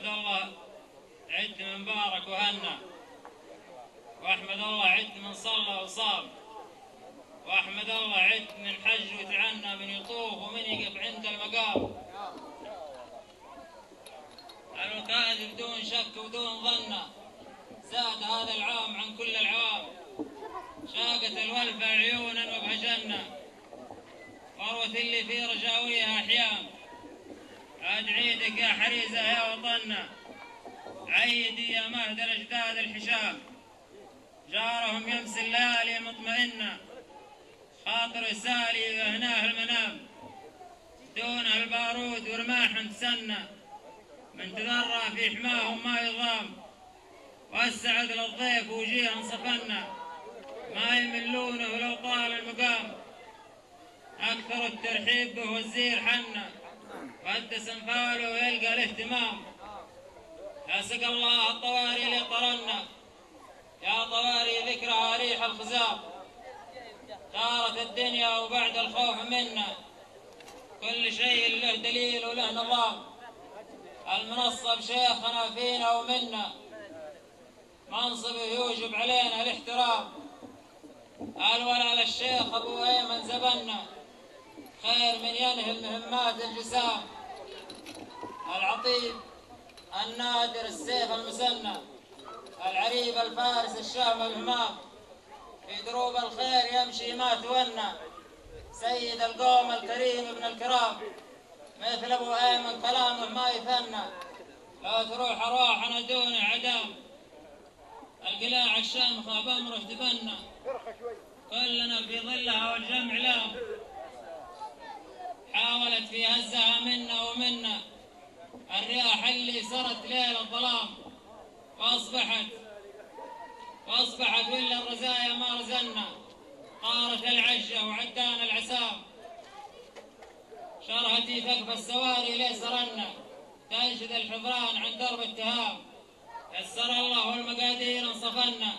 أحمد الله عد من بارك وهنا، وأحمد الله عد من صلى وصام، وأحمد الله عد من حج وتعنى، من يطوف ومن يقف عند المقام. الوكاد بدون شك ودون ظنه زاد هذا العام عن كل العوام، شاقت الولفة عيونا وبهجنا، وروة اللي في رجاويها أحيام. عاد عيدك يا حريزة يا وطننا، عيدي يا مهد الأجداد الحشام. جارهم يمس الليالي مطمئنة، خاطر سالي وهناه المنام. دونه البارود ورماح تسنى، من تذرى في حماهم ما يضام. والسعد للضيف وجيها صفنا، ما يملونه لو طال المقام. أكثر الترحيب به والزير حنا، قدس انفاله ويلقى الاهتمام. يا سقى الله الطواري اللي طرنا، يا طواري ذكرها ريح الخزام. ثارت الدنيا وبعد الخوف منا، كل شيء له دليل وله نظام. المنصب شيخنا فينا ومنا، منصبه يوجب علينا الاحترام. الولا للشيخ ابو ايمن زبنا، خير من ينهي المهمات الجسام. العطيب النادر السيف المسنى، العريب الفارس الشهم الهمام. في دروب الخير يمشي ما تونى، سيد القوم الكريم ابن الكرام. مثل ابو ايمن كلامه ما يثنى، لو تروح ارواحنا دون عدام. القلاع الشامخه بامره تبنى، كلنا في ظلها والجمع لام. حاولت في هزها منا ومنا، الرياح اللي سرت ليل الظلام. واصبحت ولا الرزايا ما رزلنا، طارت العجه وعدان العسام. شرهتي ثقف السواري ليس رنا، تنشد الحضران عن درب التهام. يسر الله المقادير انصفنا،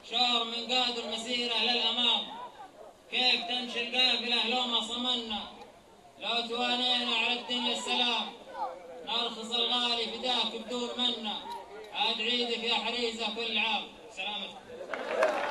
شور من قاد المسيره للامام. كيف تمشي القافله لو ما صمنا، لو توانينا على الدنيا السلام. نرخص الغالي فداك بدون منا، عاد عيدك يا حريزه كل عام. سلامتك.